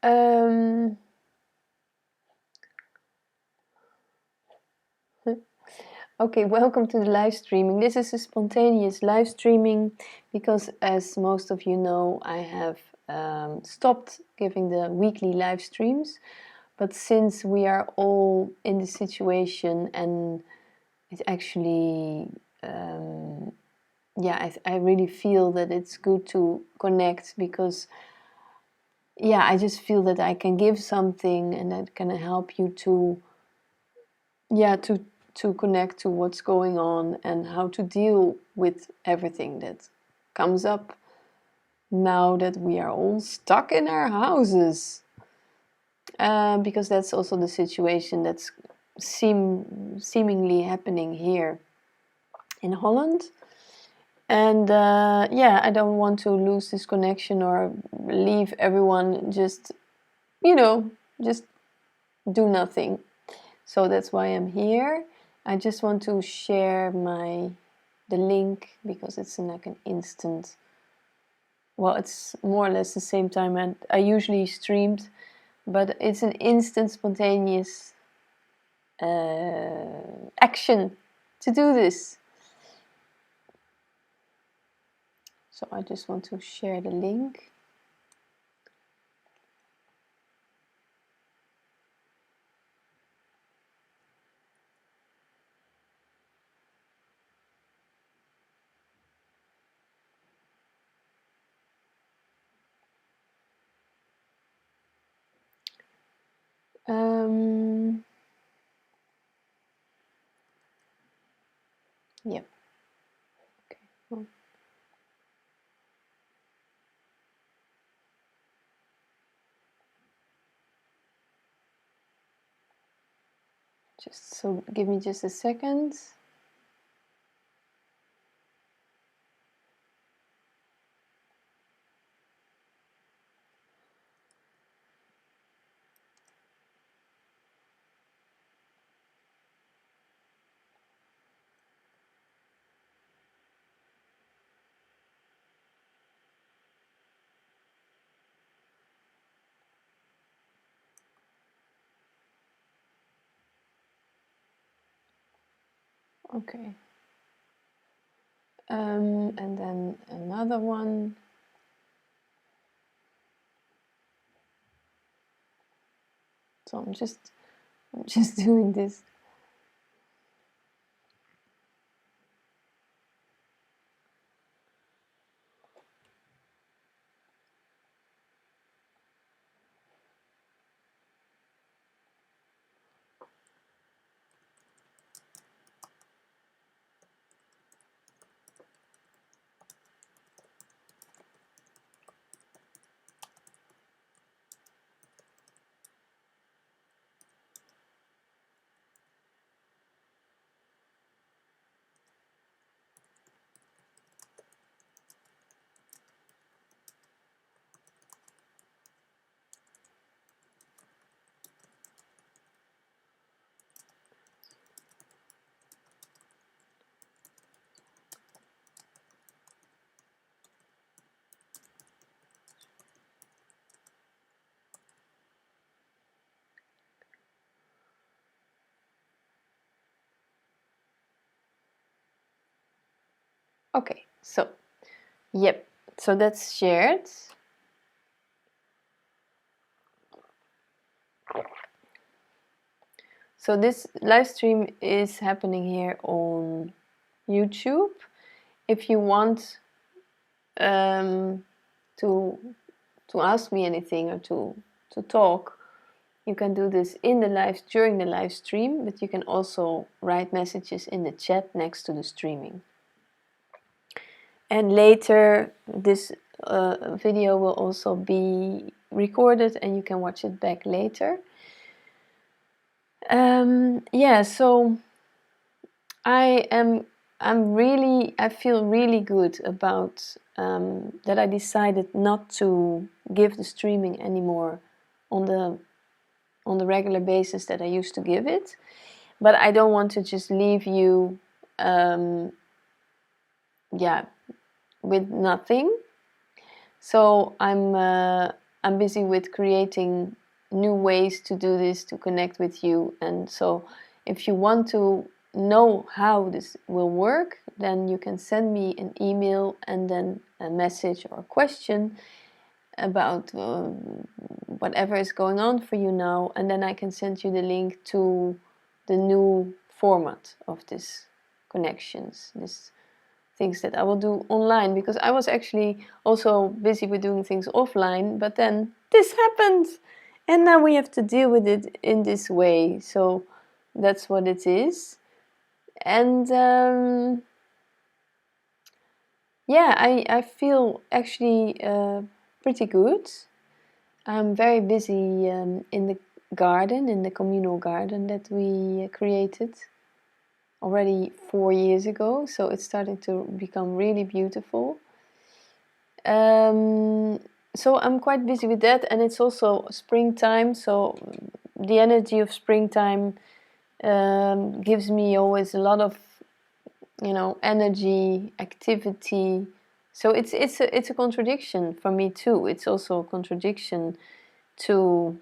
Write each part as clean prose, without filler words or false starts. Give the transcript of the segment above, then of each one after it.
Um, okay, welcome to the live streaming. This is a spontaneous live streaming because, as most of you know, I have stopped giving the weekly live streams. But since we are all in this situation, and it actually, yeah, I really feel that it's good to connect because, yeah, I just feel that I can give something and that can help you to, yeah, to connect to what's going on and how to deal with everything that comes up now that we are all stuck in our houses. Because that's also the situation that's seemingly happening here in Holland. And yeah, I don't want to lose this connection or leave everyone just, just do nothing. So that's why I'm here. I just want to share the link because it's like an instant. Well, it's more or less the same time I usually streamed, but it's an instant, spontaneous action to do this. So I just want to share the link. Yep. Okay. Well, just so give me just a second. Okay. And then another one. So I'm just doing this. Okay, so, yep, so that's shared. So this live stream is happening here on YouTube. If you want to ask me anything or to talk, you can do this during the live stream, but you can also write messages in the chat next to the streaming. And later, this video will also be recorded and you can watch it back later. Yeah, so I feel really good about that I decided not to give the streaming anymore on the regular basis that I used to give it. But I don't want to just leave you yeah, with nothing. So I'm I'm busy with creating new ways to do this, to connect with you. And so if you want to know how this will work, then you can send me an email and then a message or a question about whatever is going on for you now, and then I can send you the link to the new format of this connections, these things that I will do online, because I was actually also busy with doing things offline, but then this happened and now we have to deal with it in this way. So that's what it is. And yeah, I feel actually pretty good. I'm very busy in the garden, in the communal garden that we created already 4 years ago. So it's starting to become really beautiful. So I'm quite busy with that, and it's also springtime. So the energy of springtime gives me always a lot of, energy, activity. So it's a contradiction for me too. It's also a contradiction to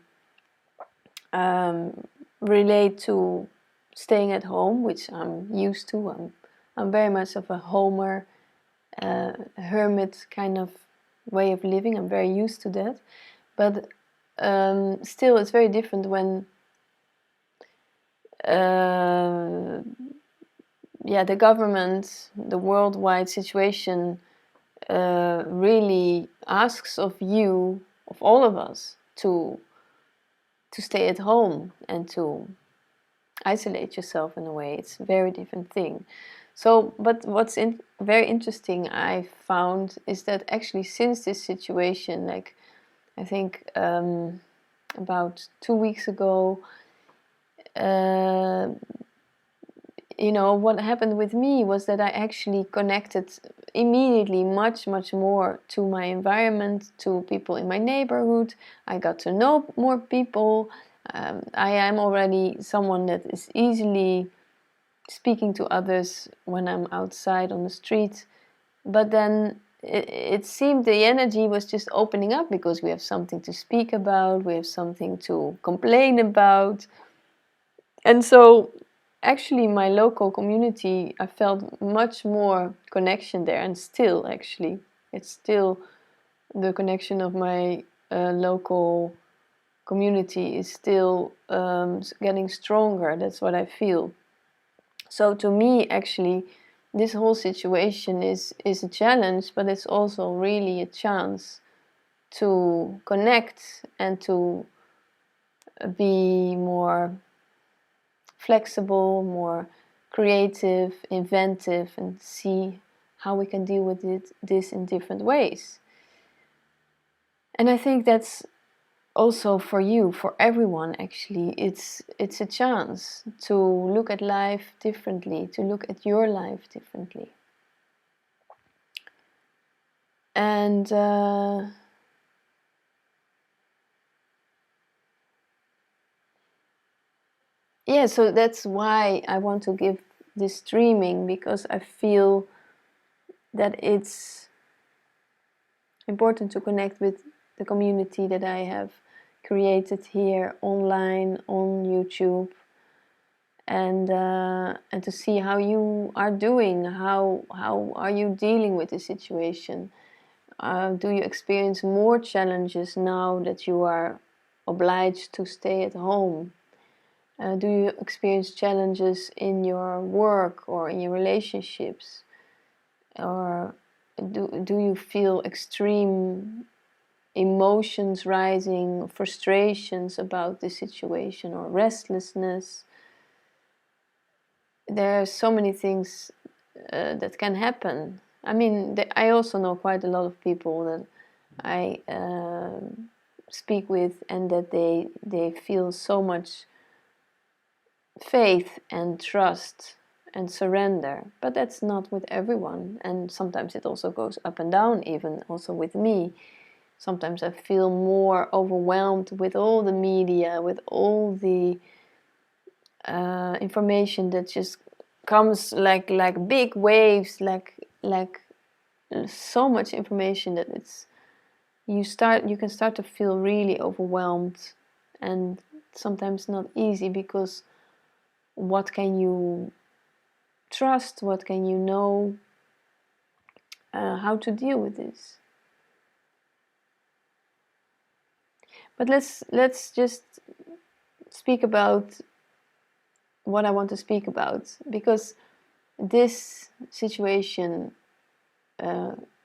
relate to staying at home, which I'm used to. I'm very much of a homer, hermit kind of way of living. I'm very used to that, but still, it's very different when the government, the worldwide situation really asks of you, of all of us, to stay at home and to isolate yourself in a way. It's a very different thing. So, but what's very interesting I found is that actually since this situation, like I think about 2 weeks ago, what happened with me was that I actually connected immediately much more to my environment, to people in my neighborhood. I got to know more people. I am already someone that is easily speaking to others when I'm outside on the street. But then it seemed the energy was just opening up because we have something to speak about, we have something to complain about. And so actually my local community, I felt much more connection there, and still actually it's still the connection of my local community is still getting stronger. That's what I feel. So to me actually this whole situation is a challenge, but it's also really a chance to connect and to be more flexible, more creative, inventive, and see how we can deal with this in different ways. And I think that's also for you, for everyone actually. It's a chance to look at life differently, to look at your life differently. And yeah, so that's why I want to give this streaming, because I feel that it's important to connect with the community that I have created here online on YouTube, and to see how you are doing, how are you dealing with the situation. Do you experience more challenges now that you are obliged to stay at home? Do you experience challenges in your work or in your relationships? Or do you feel extreme emotions rising, frustrations about the situation, or restlessness? There are so many things that can happen. I mean, I also know quite a lot of people that I speak with, and that they feel so much faith and trust and surrender. But that's not with everyone, and sometimes it also goes up and down, even also with me. Sometimes I feel more overwhelmed with all the media, with all the information that just comes like big waves, like so much information that you can start to feel really overwhelmed, and sometimes not easy, because what can you trust, what can you know, how to deal with this. But let's just speak about what I want to speak about, because this situation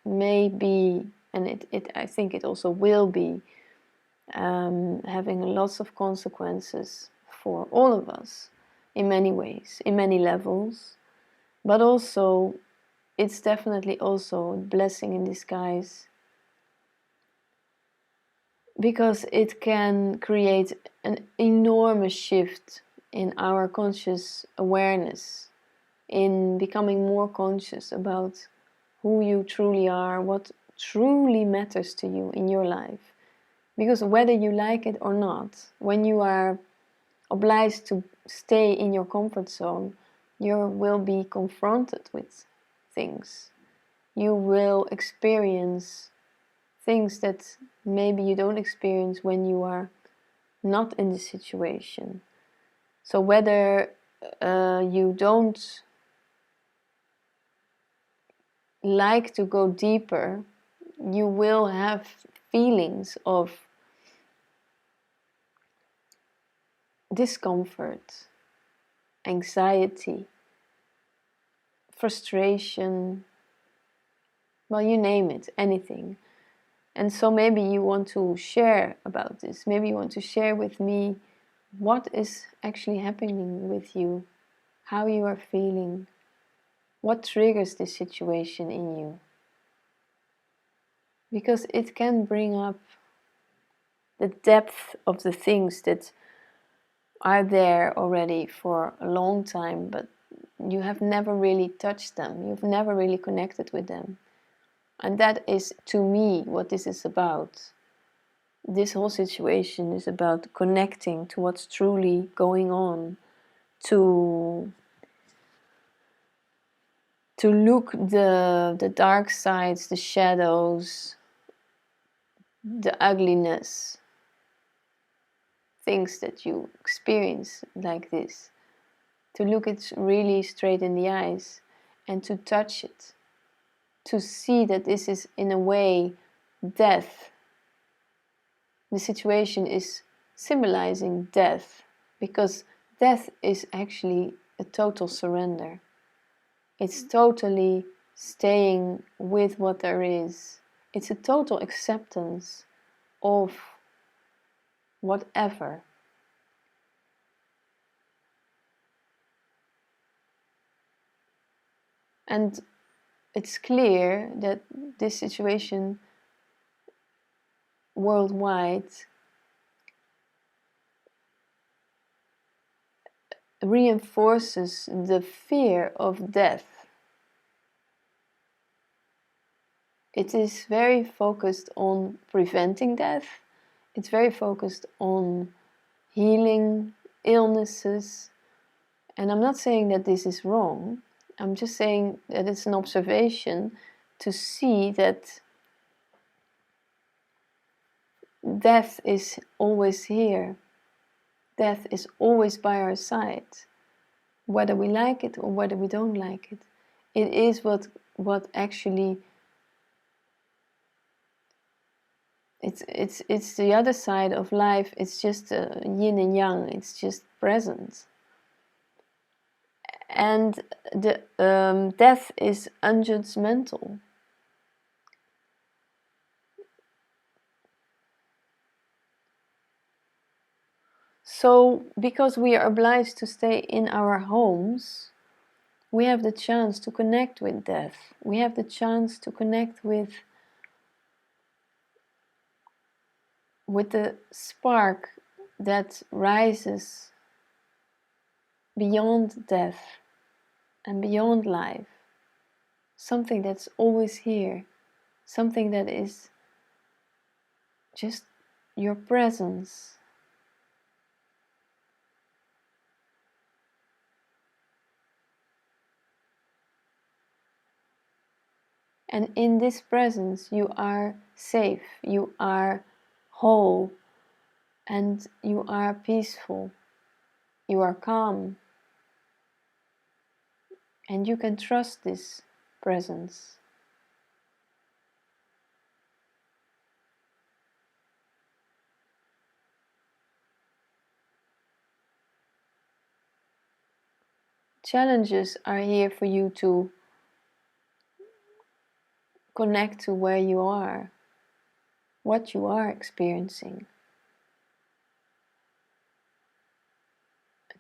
may be, and I think it also will be, having lots of consequences for all of us in many ways, in many levels, but also it's definitely also a blessing in disguise, because it can create an enormous shift in our conscious awareness, in becoming more conscious about who you truly are, what truly matters to you in your life. Because whether you like it or not, when you are obliged to stay in your comfort zone, you will be confronted with things. You will experience things that maybe you don't experience when you are not in the situation. So whether you don't like to go deeper, you will have feelings of discomfort, anxiety, frustration, well, you name it, anything. And so maybe you want to share about this. Maybe you want to share with me what is actually happening with you, how you are feeling, what triggers this situation in you. Because it can bring up the depth of the things that are there already for a long time, but you have never really touched them, you've never really connected with them. And that is, to me, what this is about. This whole situation is about connecting to what's truly going on, to look the dark sides, the shadows, the ugliness, things that you experience like this, to look it really straight in the eyes and to touch it, to see that this is in a way death. The situation is symbolizing death, because death is actually a total surrender. It's totally staying with what there is. It's a total acceptance of whatever. And it's clear that this situation worldwide reinforces the fear of death. It is very focused on preventing death. It's very focused on healing illnesses. And I'm not saying that this is wrong. I'm just saying that it's an observation to see that death is always here. Death is always by our side, whether we like it or whether we don't like it. It is what actually it's the other side of life. It's just yin and yang. It's just present. And the death is unjudgmental. So, because we are obliged to stay in our homes, we have the chance to connect with death. We have the chance to connect with the spark that rises beyond death and beyond life. Something that's always here. Something that is just your presence. And in this presence, you are safe, you are whole, and you are peaceful, you are calm, and you can trust this presence. Challenges are here for you to connect to where you are, what you are experiencing,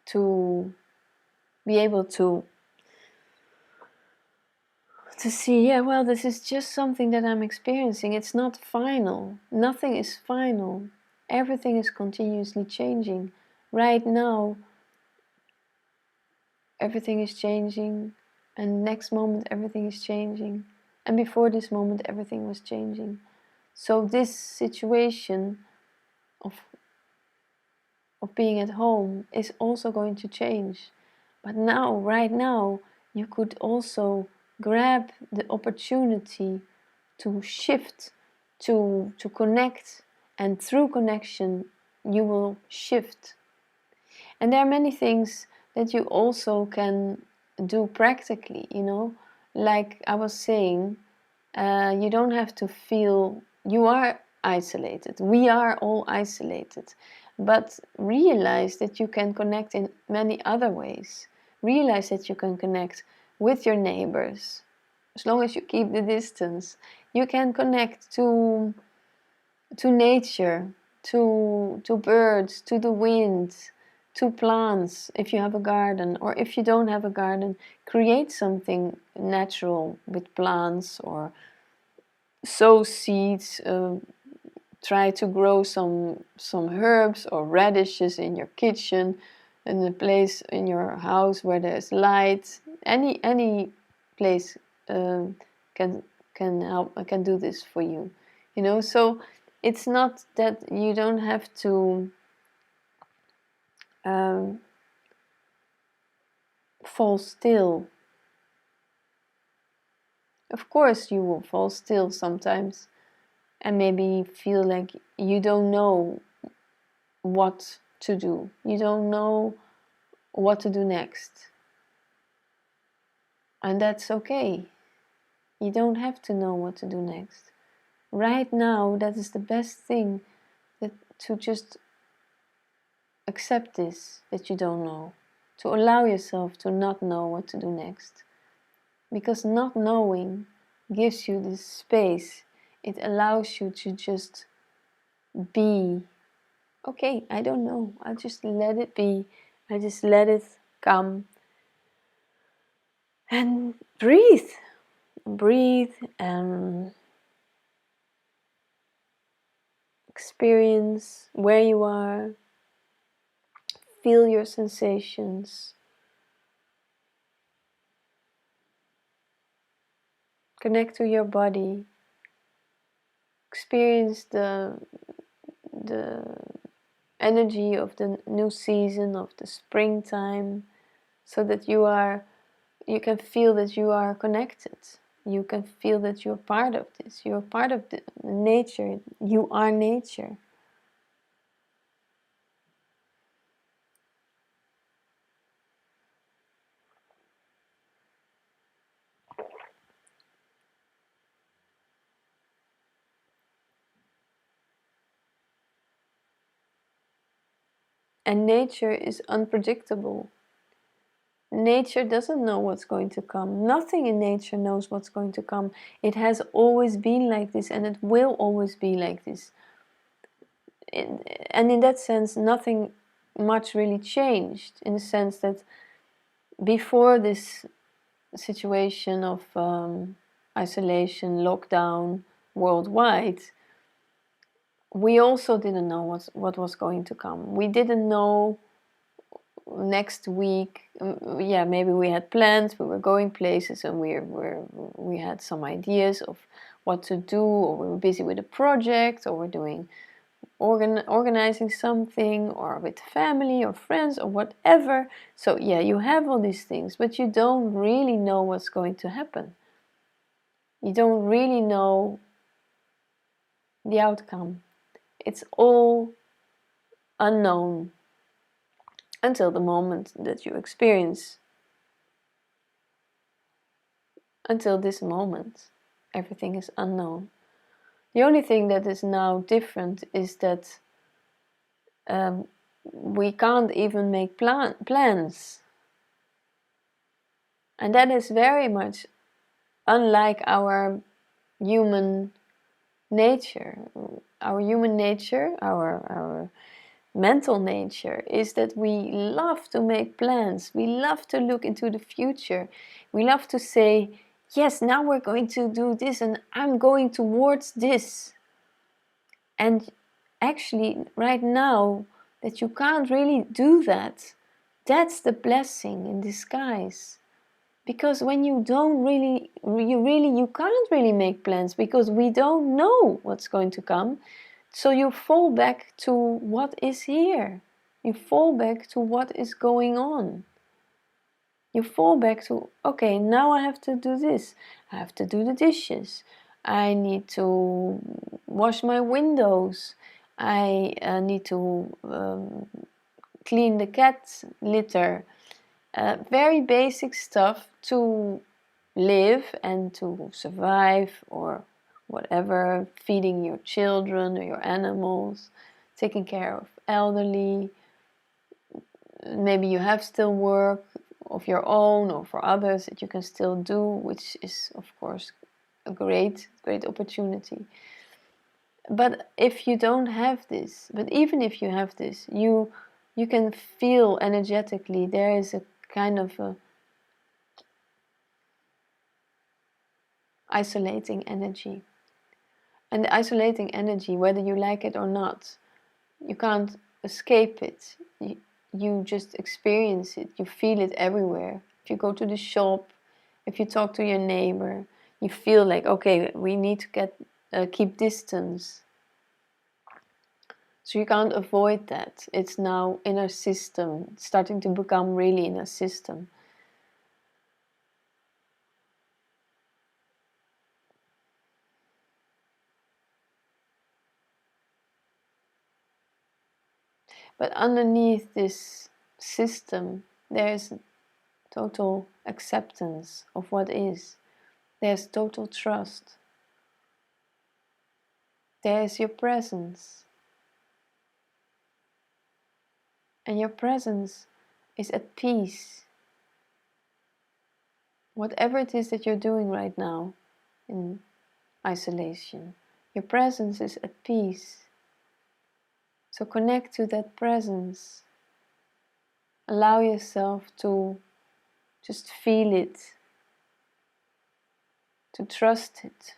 to be able to see, yeah, well, this is just something that I'm experiencing. It's not final. Nothing is final. Everything is continuously changing. Right now, everything is changing, and next moment everything is changing, and before this moment everything was changing. So this situation of being at home is also going to change. But now, right now, you could also grab the opportunity to shift, to connect, and through connection you will shift. And there are many things that you also can do practically, you know, like I was saying, you don't have to feel you are isolated. We are all isolated. But realize that you can connect in many other ways. Realize that you can connect with your neighbors. As long as you keep the distance, you can connect to nature, to birds, to the wind, to plants if you have a garden, or if you don't have a garden, create something natural with plants, or sow seeds, try to grow some herbs or radishes in your kitchen, in a place in your house where there's light. Any place can help, can do this for you, you know. So it's not that you don't have to fall still. Of course you will fall still sometimes, and maybe feel like you don't know what to do. You don't know what to do next. And that's okay. You don't have to know what to do next. Right now, that is the best thing, that to just accept this, that you don't know. To allow yourself to not know what to do next. Because not knowing gives you this space. It allows you to just be. Okay, I don't know. I'll just let it be. I just let it come. And breathe. Breathe and experience where you are. Feel your sensations. Connect to your body. Experience the energy of the new season, of the springtime, so that you can feel that you are connected. You can feel that you're part of this. You're part of the nature. You are nature. And nature is unpredictable. Nature doesn't know what's going to come. Nothing in nature knows what's going to come. It has always been like this, and it will always be like this. And in that sense, nothing much really changed, in the sense that before this situation of isolation, lockdown worldwide, we also didn't know what was going to come. We didn't know next week. Yeah, maybe we had plans, we were going places, and we had some ideas of what to do, or we were busy with a project, or we're doing organizing something, or with family or friends or whatever. So yeah, you have all these things, but you don't really know what's going to happen. You don't really know the outcome. It's all unknown until the moment that you experience. Until this moment, everything is unknown. The only thing that is now different is that we can't even make plans. And that is very much unlike our human nature. Our human nature, our mental nature, is that we love to make plans. We love to look into the future. We love to say, yes, now we're going to do this and I'm going towards this. And actually, right now, that you can't really do that, that's the blessing in disguise. Because when you don't really, you can't really make plans because we don't know what's going to come. So you fall back to what is here. You fall back to what is going on. You fall back to, okay, now I have to do this. I have to do the dishes. I need to wash my windows. I need to clean the cat litter. Very basic stuff to live and to survive, or whatever, feeding your children or your animals, taking care of elderly. Maybe you have still work of your own or for others that you can still do, which is of course a great opportunity. But if you don't have this, but even if you have this, you can feel energetically there is a kind of a isolating energy. And the isolating energy, whether you like it or not, you can't escape it. You just experience it. You feel it everywhere. If you go to the shop, if you talk to your neighbor, you feel like, okay, we need to keep distance. So you can't avoid that. It's now in our system, starting to become really in our system. But underneath this system, there's total acceptance of what is. There's total trust. There's your presence. And your presence is at peace. Whatever it is that you're doing right now in isolation, your presence is at peace. So connect to that presence. Allow yourself to just feel it, to trust it.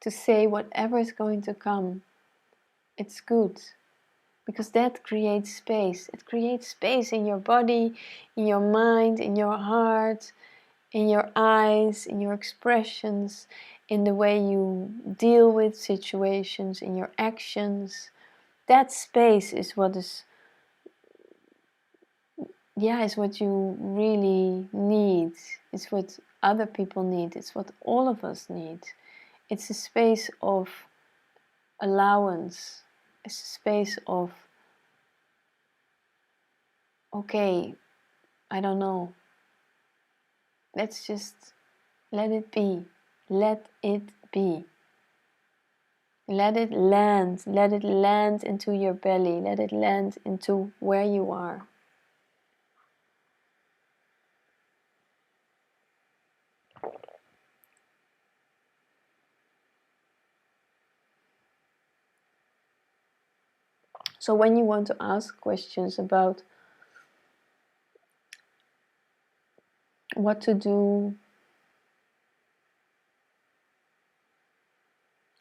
To say whatever is going to come, it's good. Because that creates space. It creates space in your body, in your mind, in your heart, in your eyes, in your expressions, in the way you deal with situations, in your actions. That space is what is what you really need. It's what other people need. It's what all of us need. It's a space of allowance. It's a space of, okay, I don't know. Let's just let it be. Let it be. Let it land. Let it land into your belly. Let it land into where you are. So when you want to ask questions about what to do,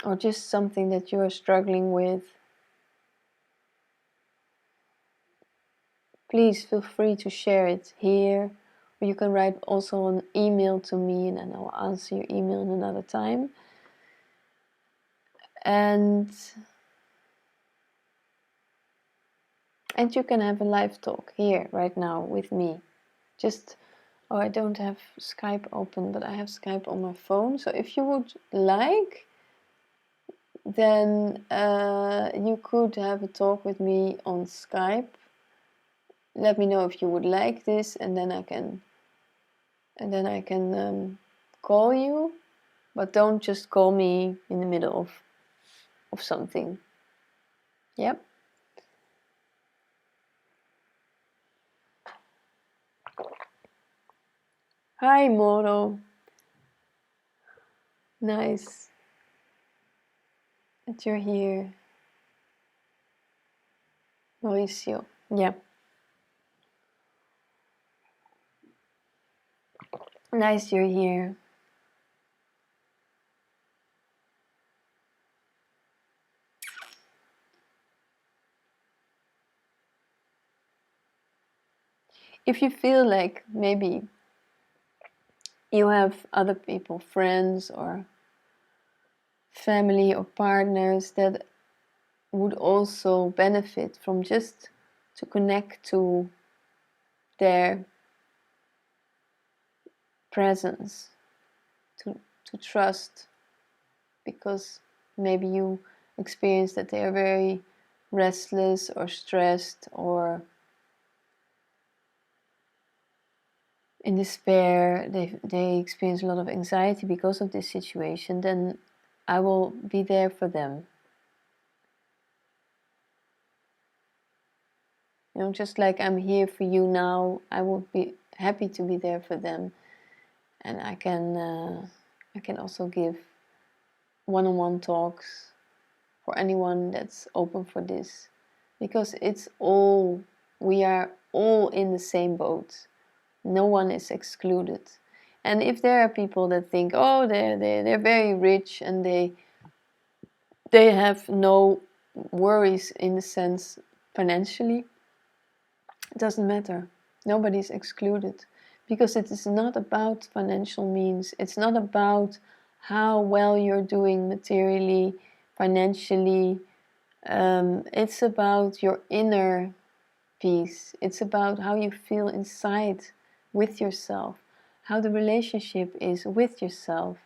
or just something that you are struggling with, please feel free to share it here. Or you can write also an email to me and then I'll answer your email in another time. And And you can have a live talk here, right now, with me. Just, oh, I don't have Skype open, but I have Skype on my phone. So if you would like, then you could have a talk with me on Skype. Let me know if you would like this, and then I can call you. But don't just call me in the middle of something. Yep. Hi, Moro. Nice that you're here. Mauricio. Yeah. Nice you're here. If you feel like maybe you have other people, friends or family or partners that would also benefit from just to connect to their presence, to trust, because maybe you experience that they are very restless or stressed or in despair, they experience a lot of anxiety because of this situation, then I will be there for them. You know, just like I'm here for you now, I would be happy to be there for them, and I can also give one-on-one talks for anyone that's open for this, because we are all in the same boat. No one is excluded. And if there are people that think, oh, they're very rich and they have no worries in the sense financially, it doesn't matter. Nobody's excluded, because it is not about financial means. It's not about how well you're doing materially, financially. It's about your inner peace. It's about how you feel inside with yourself, how the relationship is with yourself.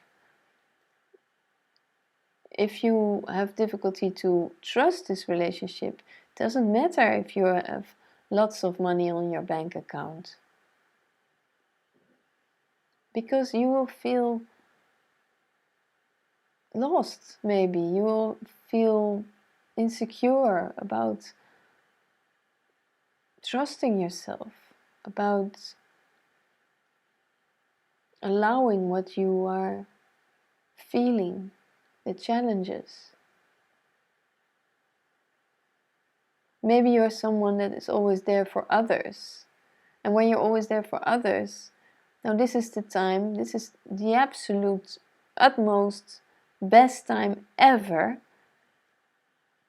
If you have difficulty to trust this relationship, it doesn't matter if you have lots of money on your bank account, because you will feel lost. Maybe you will feel insecure about trusting yourself, about allowing what you are feeling, the challenges. Maybe you're someone that is always there for others. And when you're always there for others, now this is the time, this is the absolute, utmost, best time ever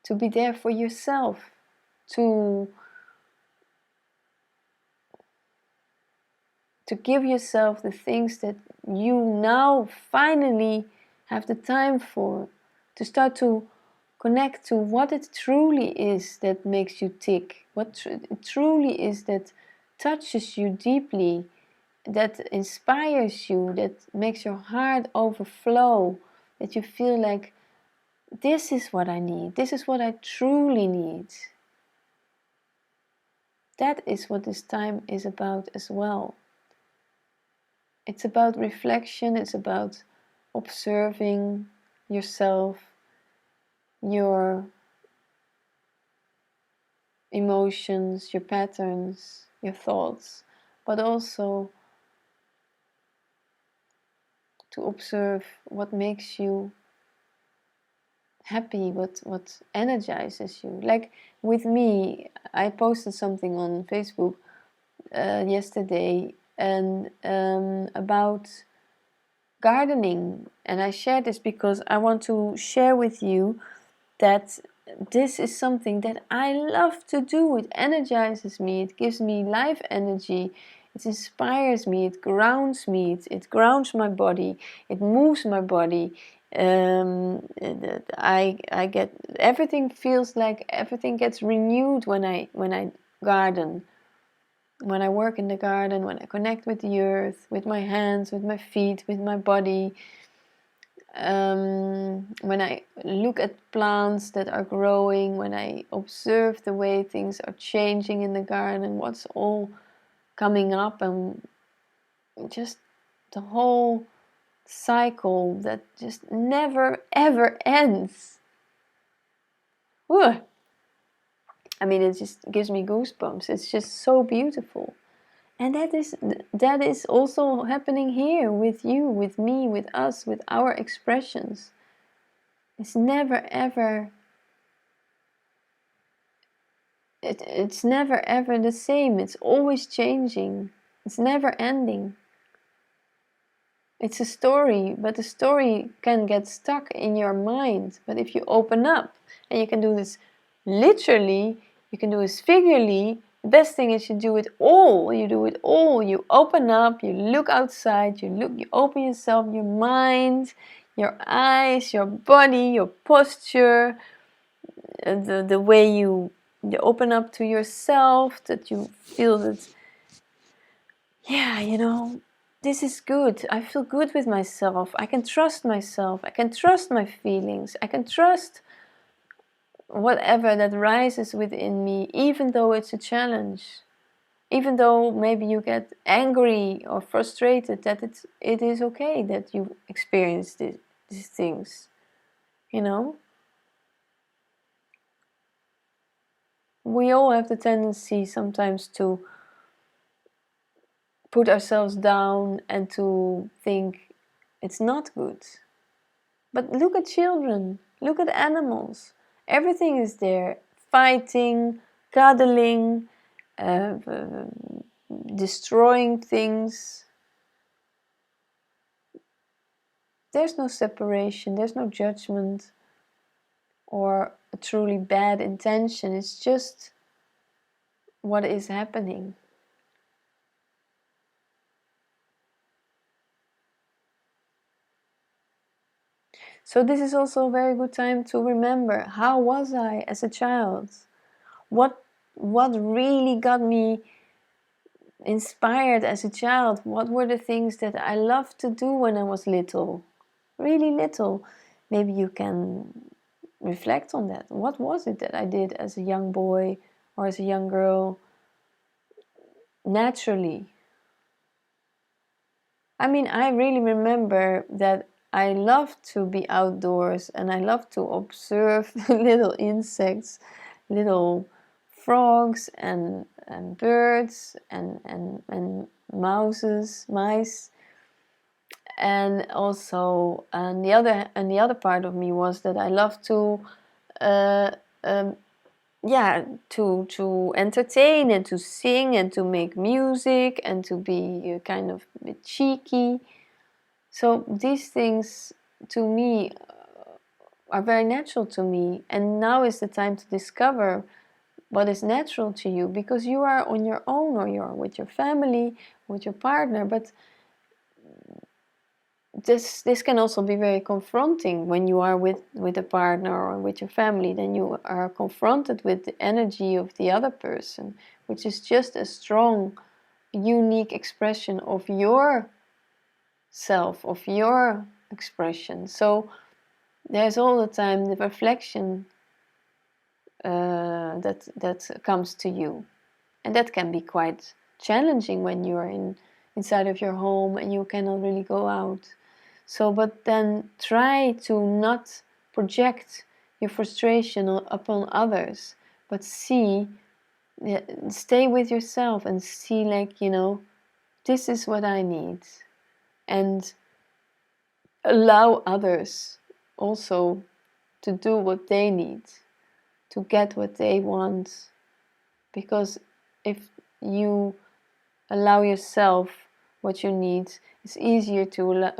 to be there for yourself, to give yourself the things that you now finally have the time for, to start to connect to what it truly is that makes you tick, what it truly is that touches you deeply, that inspires you, that makes your heart overflow, that you feel like, this is what I need, this is what I truly need. That is what this time is about as well. It's about reflection, it's about observing yourself, your emotions, your patterns, your thoughts, but also to observe what makes you happy, what energizes you. Like with me, I posted something on Facebook yesterday and about gardening, and I shared this because I want to share with you that this is something that I love to do. It energizes me, it gives me life energy, it inspires me, it grounds me, it grounds my body, it moves my body. I get, everything feels like everything gets renewed when I garden, when I work in the garden, when I connect with the earth, with my hands, with my feet, with my body. When I look at plants that are growing, when I observe the way things are changing in the garden, what's all coming up, and just the whole cycle that just never ever ends. Whew. I mean, it just gives me goosebumps. It's just so beautiful. And that is also happening here with you, with me, with us, with our expressions. It's never ever it's never ever the same. It's always changing. It's never ending. It's a story, but the story can get stuck in your mind. But if you open up, and you can do this literally, you can do this figuratively, the best thing is you do it all. You do it all. You open up, you look outside, you open yourself, your mind, your eyes, your body, your posture, the way you open up to yourself, that you feel that, yeah, this is good. I feel good with myself. I can trust myself. I can trust my feelings. I can trust whatever that rises within me, even though it's a challenge. Even though maybe you get angry or frustrated, that it is okay that you experience these things. We all have the tendency sometimes to put ourselves down and to think it's not good. But look at children, look at animals. Everything is there, fighting, cuddling, destroying things. There's no separation, there's no judgment or a truly bad intention. It's just what is happening. So this is also a very good time to remember, how was I as a child? What really got me inspired as a child? What were the things that I loved to do when I was little? Really little. Maybe you can reflect on that. What was it that I did as a young boy or as a young girl naturally? I mean, I really remember that I loved to be outdoors and I loved to observe little insects, little frogs and birds and mice. And also, the other part of me was that I loved to uh, um, to entertain and to sing and to make music and to be kind of a bit cheeky. So these things to me are very natural to me, and now is the time to discover what is natural to you, because you are on your own, or you're with your family, with your partner. But this can also be very confronting when you are with a partner or with your family. Then you are confronted with the energy of the other person, which is just a strong, unique expression of your self, of your expression. So there's all the time the reflection that comes to you, and that can be quite challenging when you're inside of your home and you cannot really go out. So, but then try to not project your frustration upon others, but stay with yourself and see, like, this is what I need, and allow others also to do what they need, to get what they want. Because if you allow yourself what you need, it's easier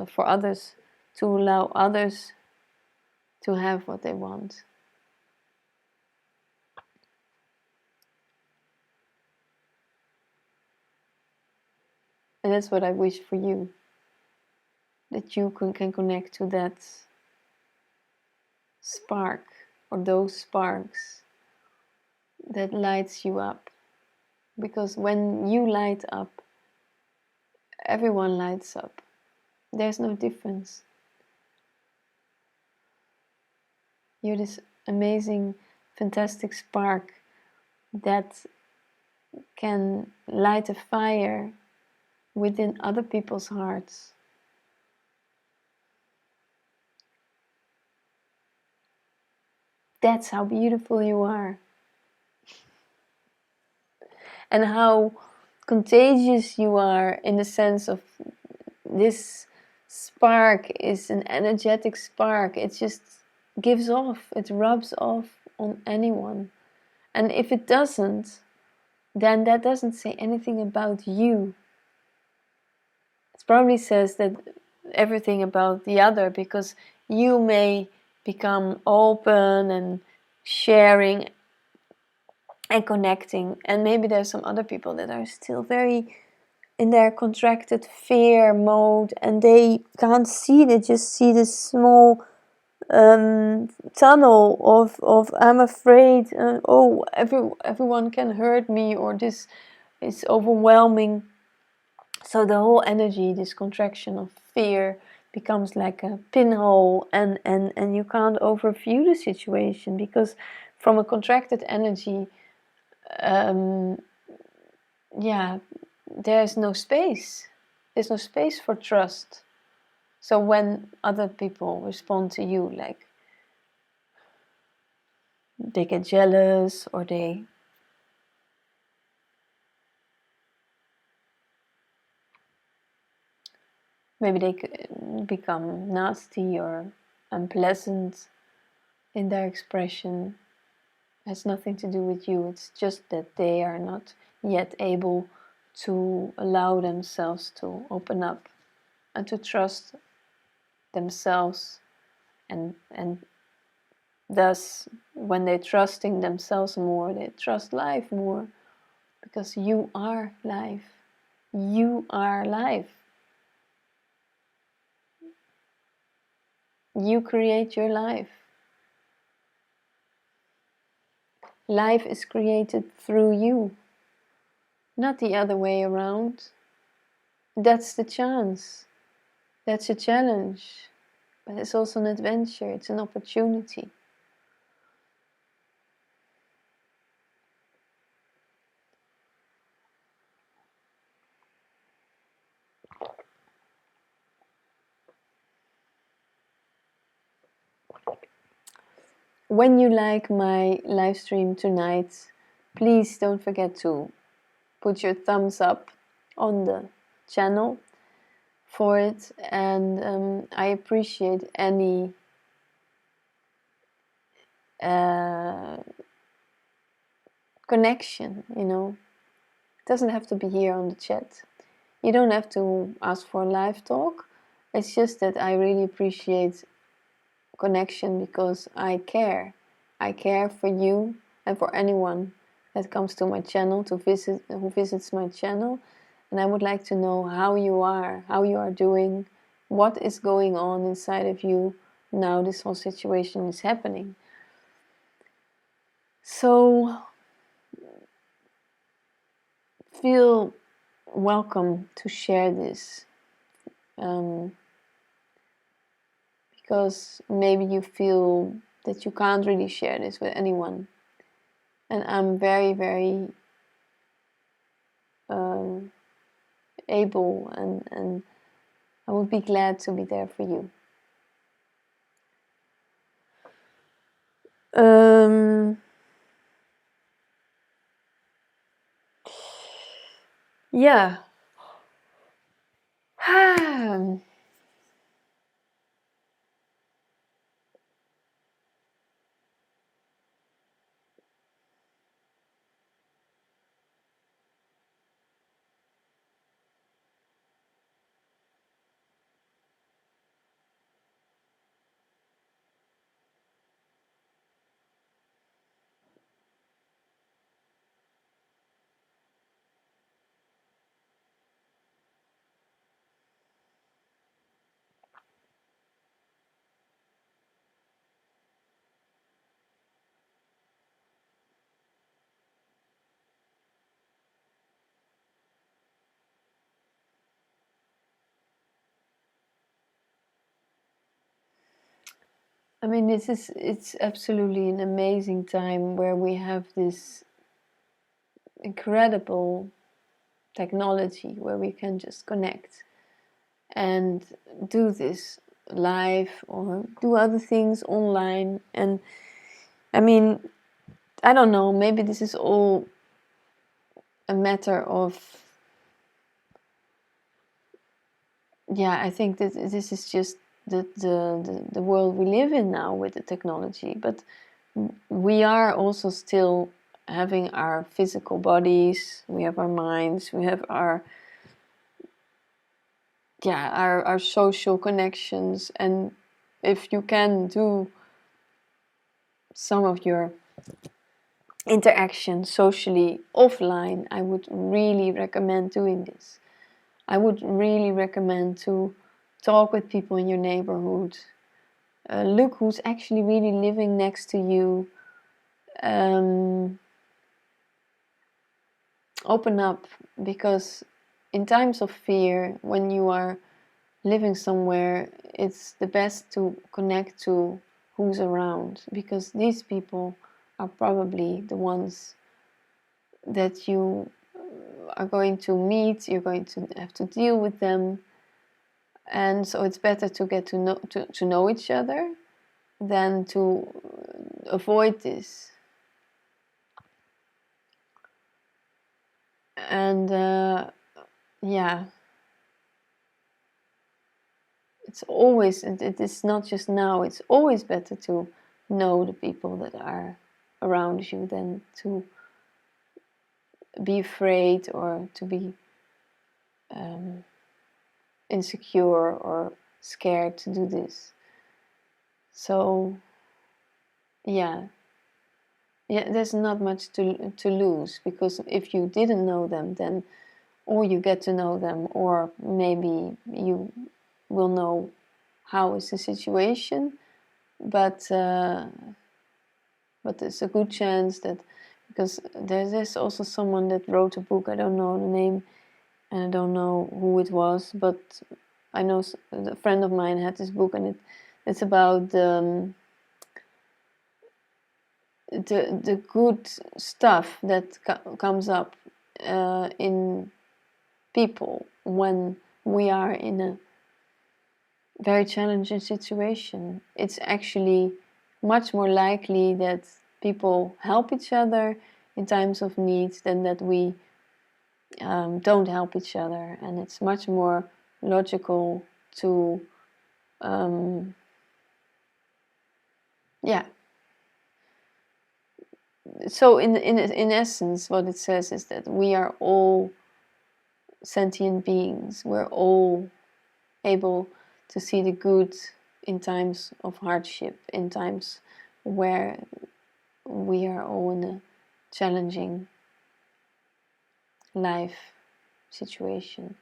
for others to allow others to have what they want. And that's what I wish for you, that you can connect to that spark, or those sparks that lights you up. Because when you light up, everyone lights up. There's no difference. You're this amazing, fantastic spark that can light a fire within other people's hearts. That's how beautiful you are. And how contagious you are, in the sense of this spark is an energetic spark. It just gives off, it rubs off on anyone. And if it doesn't, then that doesn't say anything about you. It probably says that everything about the other, because you may become open and sharing and connecting, and maybe there's some other people that are still very in their contracted fear mode, and they can't see, they just see this small tunnel of I'm afraid, everyone can hurt me, or this is overwhelming. So the whole energy, this contraction of fear, becomes like a pinhole, and you can't overview the situation, because from a contracted energy, yeah, there's no space. There's no space for trust. So when other people respond to you, like they get jealous, or they maybe they become nasty or unpleasant in their expression, it has nothing to do with you. It's just that they are not yet able to allow themselves to open up and to trust themselves, and thus, when they're trusting themselves more, they trust life more, because you are life. You are life. You create your life. Life is created through you, not the other way around. That's the chance. That's a challenge. But it's also an adventure. It's an opportunity. When you like my live stream tonight, please don't forget to put your thumbs up on the channel for it, and I appreciate any connection, It doesn't have to be here on the chat. You don't have to ask for a live talk. It's just that I really appreciate connection, because I care. I care for you and for anyone that comes to my channel who visits my channel, and I would like to know how you are doing, what is going on inside of you now this whole situation is happening. So feel welcome to share this, because maybe you feel that you can't really share this with anyone, and I'm very, very able, and I would be glad to be there for you. Yeah. I mean, it's absolutely an amazing time where we have this incredible technology where we can just connect and do this live or do other things online. And I mean, I don't know, maybe this is all a matter of, yeah, I think that this is just the world we live in now with the technology. But we are also still having our physical bodies, we have our minds, we have our, yeah, our social connections. And if you can do some of your interaction socially offline, I would really recommend doing this. I would really recommend to talk with people in your neighborhood. Look who's actually really living next to you. Open up, because in times of fear, when you are living somewhere, it's the best to connect to who's around, because these people are probably the ones that you are going to meet, you're going to have to deal with them. And so it's better to get to know each other than to avoid this. And yeah, it's always, it is not just now, it's always better to know the people that are around you than to be afraid or to be insecure or scared to do this. So yeah, there's not much to lose, because if you didn't know them, then or you get to know them, or maybe you will know how is the situation. But there's a good chance that, because there's also someone that wrote a book, I don't know the name and I don't know who it was, but I know a friend of mine had this book, and it's about the good stuff that comes up in people when we are in a very challenging situation. It's actually much more likely that people help each other in times of need than that we don't help each other. And it's much more logical to, yeah. So in essence, what it says is that we are all sentient beings. We're all able to see the good in times of hardship, in times where we are all in a challenging life situation.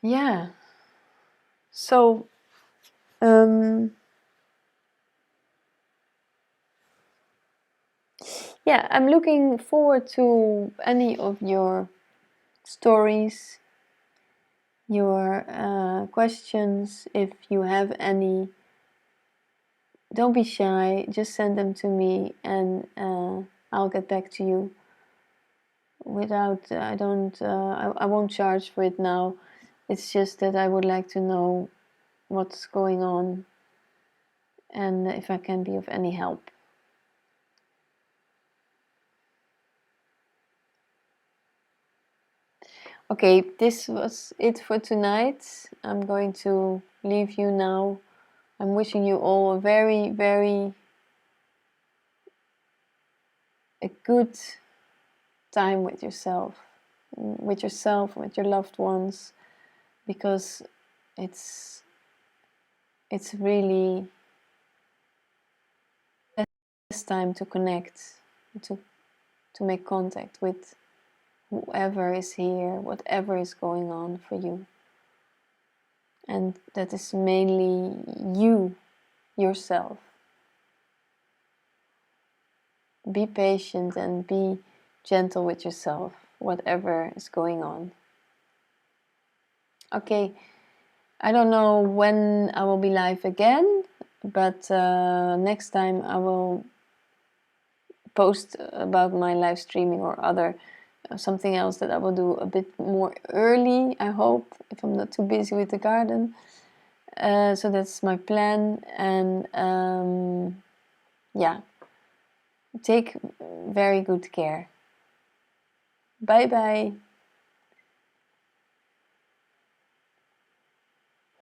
Yeah. So, yeah, I'm looking forward to any of your stories, your questions. If you have any, don't be shy, just send them to me, and I'll get back to you. Without, I won't charge for it now. It's just that I would like to know what's going on and if I can be of any help. Okay, this was it for tonight. I'm going to leave you now. I'm wishing you all a very, very a good time with yourself, with your loved ones, because it's really the best time to connect, to make contact with whoever is here, whatever is going on for you. And that is mainly you, yourself. Be patient and be gentle with yourself, whatever is going on. Okay, I don't know when I will be live again, but next time I will post about my live streaming or other something else that I will do a bit more early, I hope, if I'm not too busy with the garden. So that's my plan, and yeah, take very good care. Bye bye.